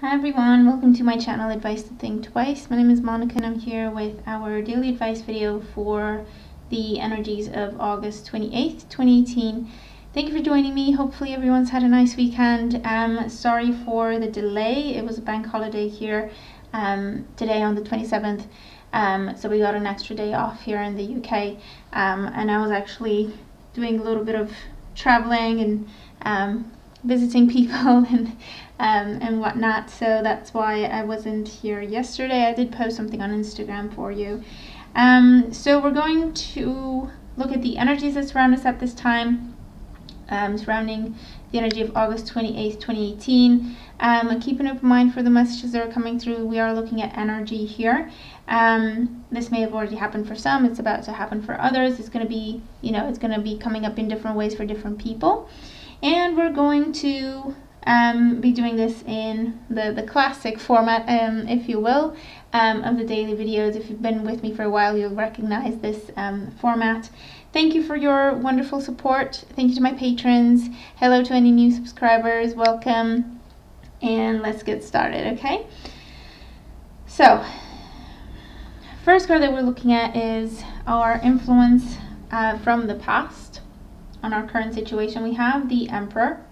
Hi everyone, welcome to my channel Advice to Think Twice. My name is Monica and I'm here with our daily advice video for the energies of August 28th, 2018. Thank you for joining me. Hopefully everyone's had a nice weekend. Sorry for the delay. It was a bank holiday here today on the 27th. So we got an extra day off here in the UK. And I was actually doing a little bit of traveling and visiting people and whatnot, so that's why I wasn't here yesterday. I did post something on Instagram for you. So we're going to look at the energies that surround us at this time, surrounding the energy of August 28th, 2018. Keep an open mind for the messages that are coming through. We are looking at energy here. This may have already happened for some. It's about to happen for others. It's going to be, it's going to be coming up in different ways for different people. And we're going to be doing this in the classic format, if you will, of the daily videos. If you've been with me for a while, you'll recognize this format. Thank you for your wonderful support. Thank you to my patrons. Hello to any new subscribers. Welcome. And let's get started, okay? So, first card that we're looking at is our influence from the past on our current situation. We have the Emperor.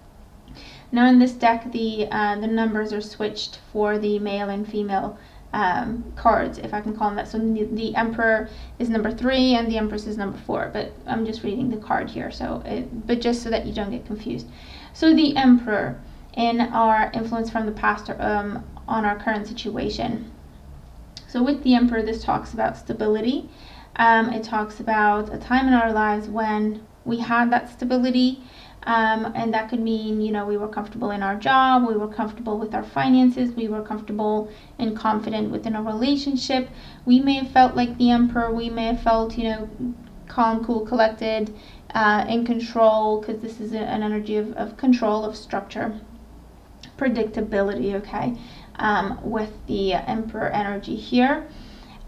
Now in this deck, the numbers are switched for the male and female cards, if I can call them that. So the Emperor is number 3 and the Empress is number 4, but I'm just reading the card here, but just so that you don't get confused. So the Emperor in our influence from the past on our current situation. So with the Emperor, this talks about stability. It talks about a time in our lives when we had that stability, and that could mean, we were comfortable in our job, we were comfortable with our finances, we were comfortable and confident within a relationship. We may have felt like the Emperor, we may have felt, calm, cool, collected, in control, because this is an energy of control, of structure, predictability, okay, with the Emperor energy here.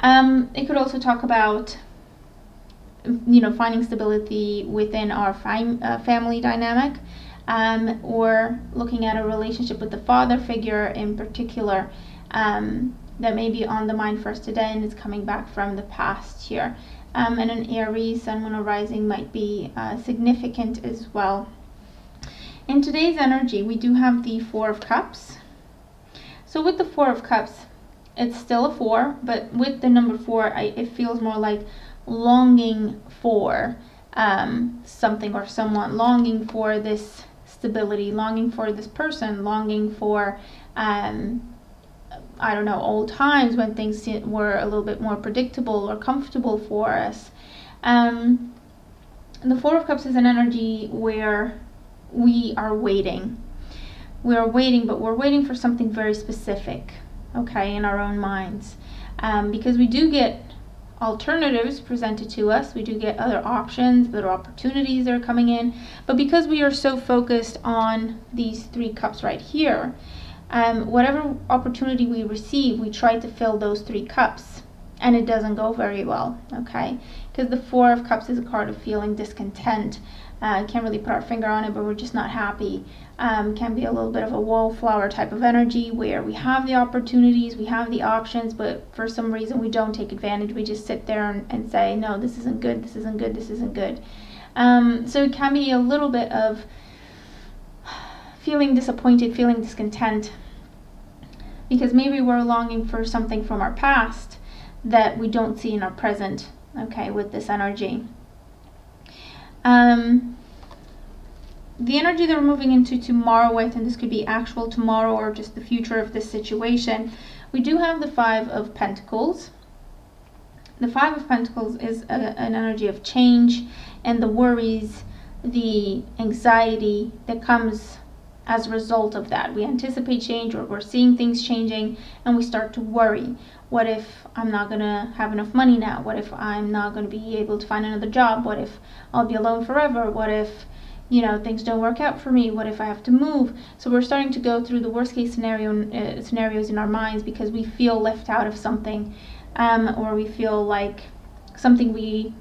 It could also talk about finding stability within our family dynamic, or looking at a relationship with the father figure in particular, that may be on the mind for us today and is coming back from the past here. And an Aries, Sun, Moon, or Rising might be significant as well. In today's energy, we do have the 4 of Cups. So with the 4 of Cups, it's still a 4, but with the number 4, it feels more like longing for something or someone, longing for this stability, longing for this person, longing for I don't know, old times when things were a little bit more predictable or comfortable for us. The 4 of Cups is an energy where we are waiting. We are waiting, but we're waiting for something very specific, okay, in our own minds, because we do get alternatives presented to us. We do get other options, other opportunities that are coming in, but because we are so focused on these 3 cups right here, whatever opportunity we receive, we try to fill those 3 cups, and it doesn't go very well, okay, because the 4 of Cups is a card of feeling discontent. Can't really put our finger on it, but we're just not happy. Can be a little bit of a wallflower type of energy where we have the opportunities, we have the options, but for some reason we don't take advantage. We just sit there and say, no, this isn't good, this isn't good, this isn't good. So it can be a little bit of feeling disappointed, feeling discontent, because maybe we're longing for something from our past that we don't see in our present, okay, with this energy. The energy that we're moving into tomorrow with, and this could be actual tomorrow or just the future of this situation, we do have the 5 of Pentacles. The 5 of Pentacles is an energy of change and the worries, the anxiety that comes as a result of that. We anticipate change, or we're seeing things changing, and we start to worry. What if I'm not going to have enough money now? What if I'm not going to be able to find another job? What if I'll be alone forever? What if, things don't work out for me? What if I have to move? So we're starting to go through the worst case scenarios in our minds because we feel left out of something, or we feel like something we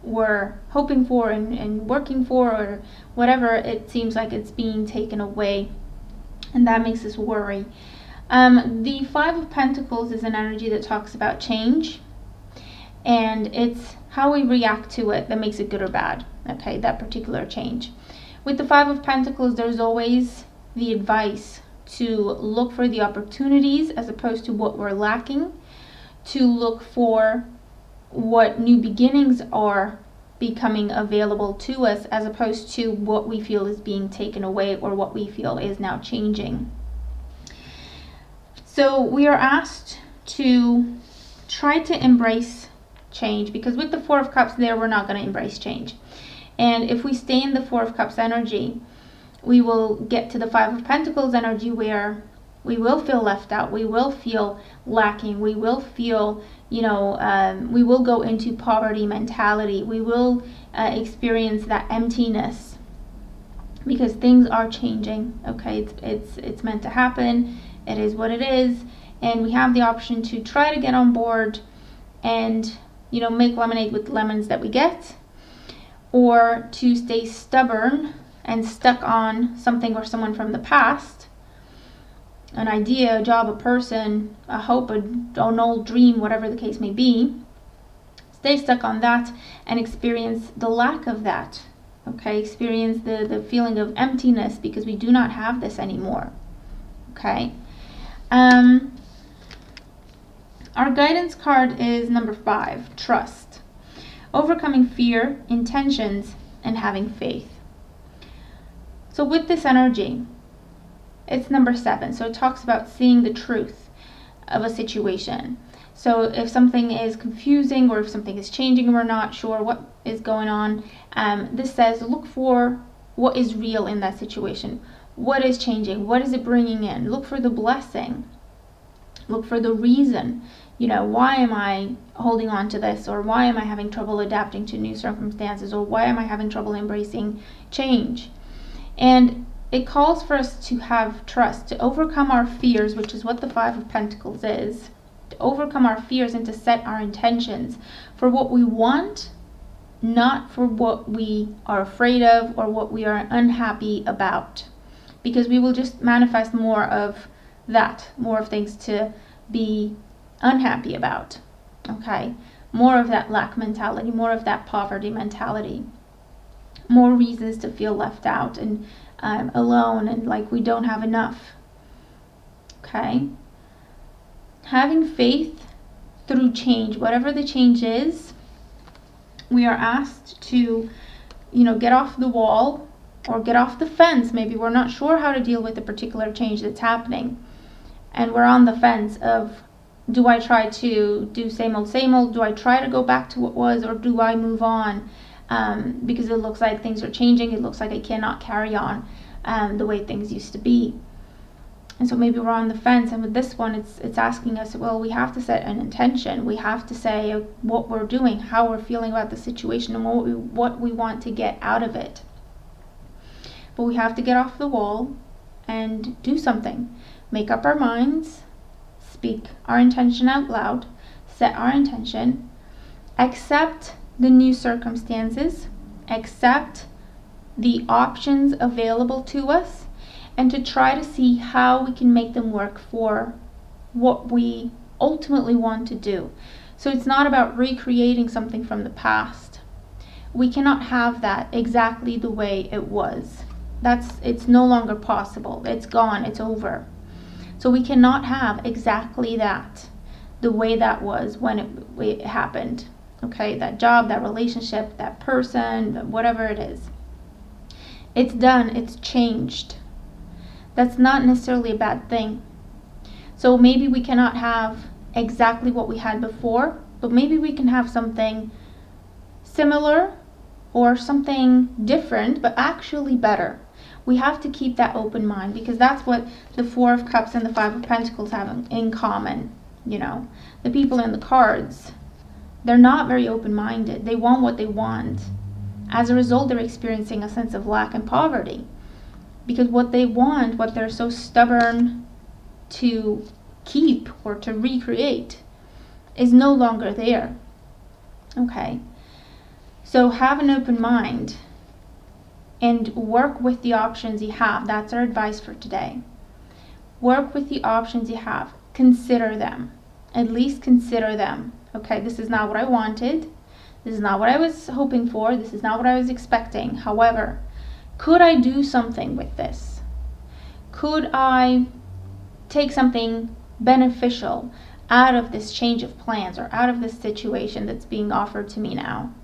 were hoping for and working for, or whatever, it seems like it's being taken away, and that makes us worry. The Five of Pentacles is an energy that talks about change, and it's how we react to it that makes it good or bad, okay, that particular change. With the Five of Pentacles, there's always the advice to look for the opportunities as opposed to what we're lacking, to look for what new beginnings are becoming available to us as opposed to what we feel is being taken away or what we feel is now changing. So we are asked to try to embrace change, because with the Four of Cups there, we're not going to embrace change. And if we stay in the Four of Cups energy, we will get to the Five of Pentacles energy, where we will feel left out, we will feel lacking, we will feel, we will go into poverty mentality, we will experience that emptiness, because things are changing, okay? It's meant to happen, it is what it is, and we have the option to try to get on board and, make lemonade with lemons that we get, or to stay stubborn and stuck on something or someone from the past, an idea, a job, a person, a hope, an old dream, whatever the case may be. Stay stuck on that and experience the lack of that, okay? Experience the feeling of emptiness, because we do not have this anymore, okay? Our guidance card is number 5, trust. Overcoming fear, intentions, and having faith. So with this energy, it's number 7. So it talks about seeing the truth of a situation. So if something is confusing, or if something is changing and we're not sure what is going on, this says look for what is real in that situation. What is changing? What is it bringing in? Look for the blessing. Look for the reason. Why am I holding on to this? Or why am I having trouble adapting to new circumstances? Or why am I having trouble embracing change? And it calls for us to have trust, to overcome our fears, which is what the Five of Pentacles is. To overcome our fears and to set our intentions for what we want, not for what we are afraid of or what we are unhappy about. Because we will just manifest more of that, more of things to be unhappy about, okay? More of that lack mentality, more of that poverty mentality, more reasons to feel left out and alone and like we don't have enough, okay? Having faith through change, whatever the change is, we are asked to, get off the wall or get off the fence. Maybe we're not sure how to deal with the particular change that's happening, and we're on the fence of, do I try to do same old? Do I try to go back to what was, or do I move on? Because it looks like things are changing. It looks like I cannot carry on the way things used to be. And so maybe we're on the fence, and with this one, it's asking us, well, we have to set an intention. We have to say what we're doing, how we're feeling about the situation, and what we want to get out of it. But we have to get off the wall and do something. Make up our minds, speak our intention out loud, set our intention, accept the new circumstances, accept the options available to us, and to try to see how we can make them work for what we ultimately want to do. So it's not about recreating something from the past. We cannot have that exactly the way it was. It's no longer possible. It's gone, it's over. So we cannot have exactly that, the way that was when it happened. Okay, that job, that relationship, that person, whatever it is. It's done, it's changed. That's not necessarily a bad thing. So maybe we cannot have exactly what we had before, but maybe we can have something similar or something different, but actually better. We have to keep that open mind, because that's what the Four of Cups and the Five of Pentacles have in common. The people in the cards, they're not very open-minded. They want what they want. As a result, they're experiencing a sense of lack and poverty, because what they want, what they're so stubborn to keep or to recreate, is no longer there. Okay, so have an open mind and work with the options you have. That's our advice for today. Work with the options you have. Consider them. At least consider them. Okay, this is not what I wanted. This is not what I was hoping for. This is not what I was expecting. However, could I do something with this? Could I take something beneficial out of this change of plans or out of this situation that's being offered to me now,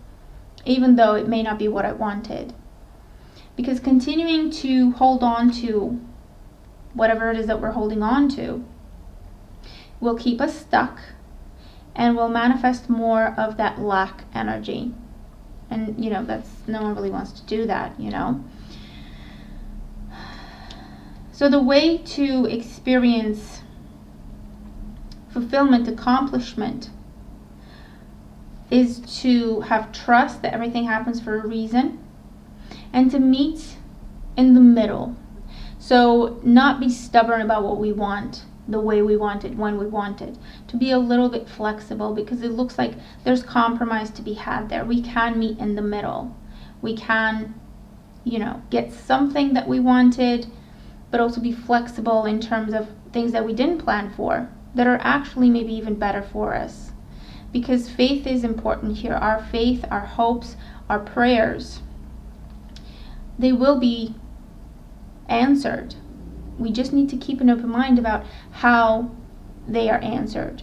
even though it may not be what I wanted? Because continuing to hold on to whatever it is that we're holding on to will keep us stuck and will manifest more of that lack energy. And that's, no one really wants to do that. So the way to experience fulfillment, accomplishment, is to have trust that everything happens for a reason, and to meet in the middle. So not be stubborn about what we want, the way we want it, when we want it. To be a little bit flexible, because it looks like there's compromise to be had there. We can meet in the middle. We can, get something that we wanted, but also be flexible in terms of things that we didn't plan for, that are actually maybe even better for us. Because faith is important here. Our faith, our hopes, our prayers, they will be answered. We just need to keep an open mind about how they are answered.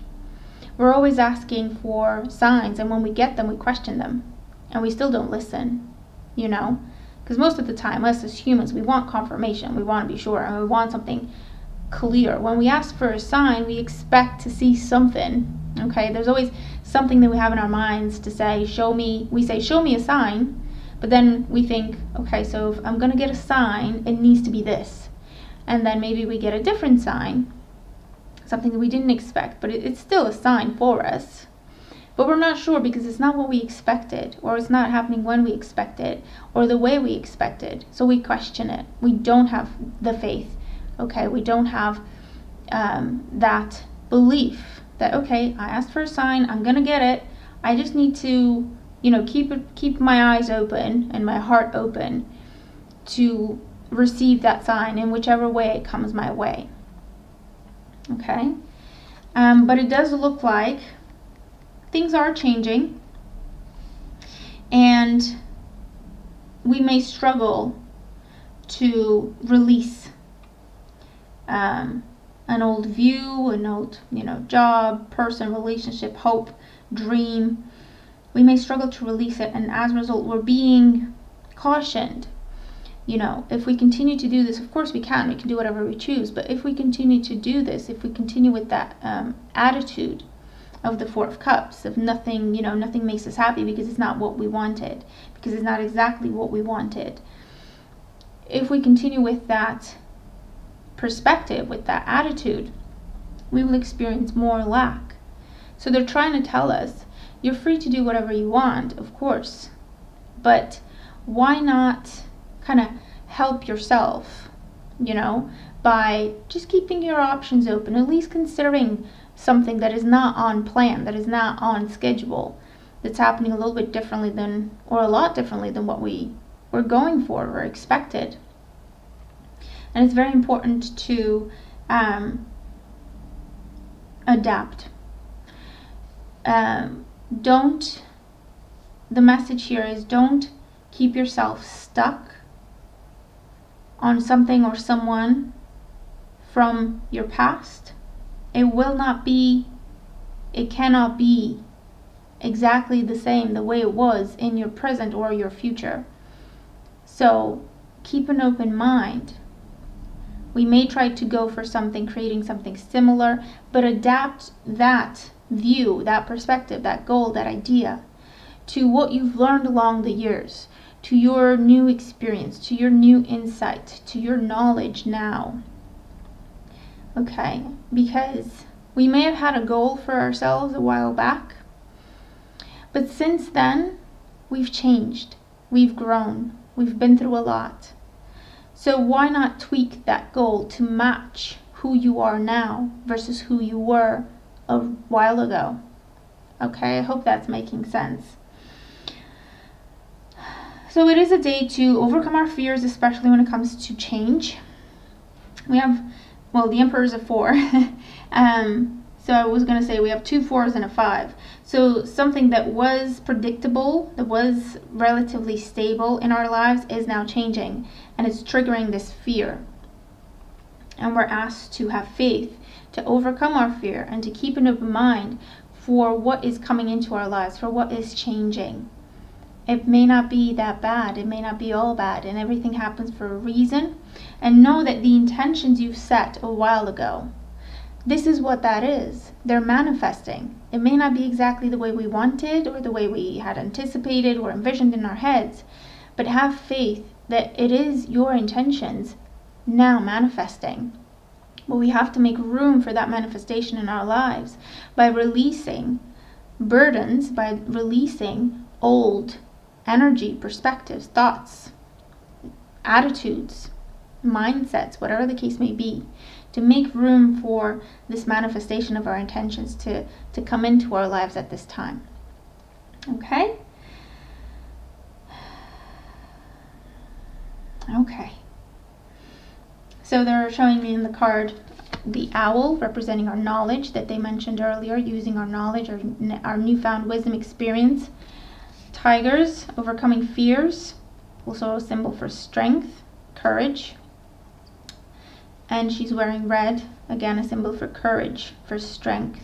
We're always asking for signs, and when we get them, we question them, and we still don't listen, because most of the time, us as humans, we want confirmation, we want to be sure, and we want something clear. When we ask for a sign, we expect to see something. Okay, there's always something that we have in our minds to say, show me. We say, show me a sign, but then we think, okay, so if I'm going to get a sign, it needs to be this. And then maybe we get a different sign, something that we didn't expect, but it's still a sign for us. But we're not sure because it's not what we expected, or it's not happening when we expected, or the way we expected. So we question it. We don't have the faith. Okay, we don't have that belief that, okay, I asked for a sign, I'm gonna get it. I just need to, keep my eyes open and my heart open to receive that sign in whichever way it comes my way. Okay, but it does look like things are changing, and we may struggle to release an old view, an old, job, person, relationship, hope, dream. We may struggle to release it, and as a result, we're being cautioned. If we continue to do this, of course we can do whatever we choose, but if we continue to do this, if we continue with that attitude of the Four of Cups, of nothing, nothing makes us happy because it's not what we wanted, because it's not exactly what we wanted. If we continue with that perspective, with that attitude, we will experience more lack. So they're trying to tell us, you're free to do whatever you want, of course, but why not kind of help yourself, by just keeping your options open, at least considering something that is not on plan, that is not on schedule, that's happening a little bit differently than, or a lot differently than what we were going for or expected. And it's very important to adapt. The message here is, don't keep yourself stuck on something or someone from your past. It cannot be exactly the same, the way it was in your present or your future. So keep an open mind. We may try to go for something, creating something similar, but adapt that view, that perspective, that goal, that idea to what you've learned along the years, to your new experience, to your new insight, to your knowledge now. Okay, because we may have had a goal for ourselves a while back, but since then, we've changed, we've grown, we've been through a lot. So why not tweak that goal to match who you are now versus who you were a while ago? Okay, I hope that's making sense. So it is a day to overcome our fears, especially when it comes to change. We have well, the Emperor is a 4. So I was going to say we have 2 4s and a 5. So something that was predictable, that was relatively stable in our lives, is now changing, and it's triggering this fear. And we're asked to have faith, to overcome our fear, and to keep an open mind for what is coming into our lives, for what is changing. It may not be that bad, it may not be all bad, and everything happens for a reason. And know that the intentions you set a while ago, this is what that is. They're manifesting. It may not be exactly the way we wanted or the way we had anticipated or envisioned in our heads, but have faith that it is your intentions now manifesting. But we have to make room for that manifestation in our lives by releasing burdens, by releasing old energy, perspectives, thoughts, attitudes, mindsets, whatever the case may be, to make room for this manifestation of our intentions to come into our lives at this time. Okay? Okay. So they're showing me in the card the owl, representing our knowledge that they mentioned earlier, using our knowledge, our newfound wisdom experience. Tigers, overcoming fears, also a symbol for strength, courage. And she's wearing red, again a symbol for courage, for strength.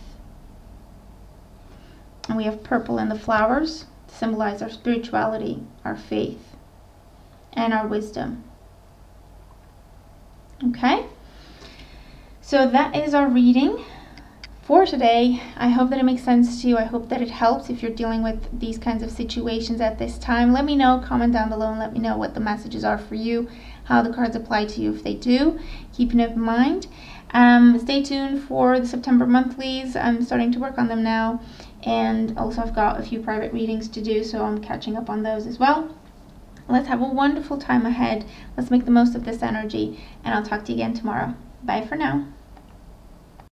And we have purple in the flowers to symbolize our spirituality, our faith, and our wisdom. Okay, so that is our reading for today. I hope that it makes sense to you. I hope that it helps if you're dealing with these kinds of situations at this time. Let me know, comment down below, and let me know what the messages are for you, how the cards apply to you if they do. Keep an open mind. Stay tuned for the September monthlies. I'm starting to work on them now, and also I've got a few private readings to do, so I'm catching up on those as well. Let's have a wonderful time ahead. Let's make the most of this energy, and I'll talk to you again tomorrow. Bye for now.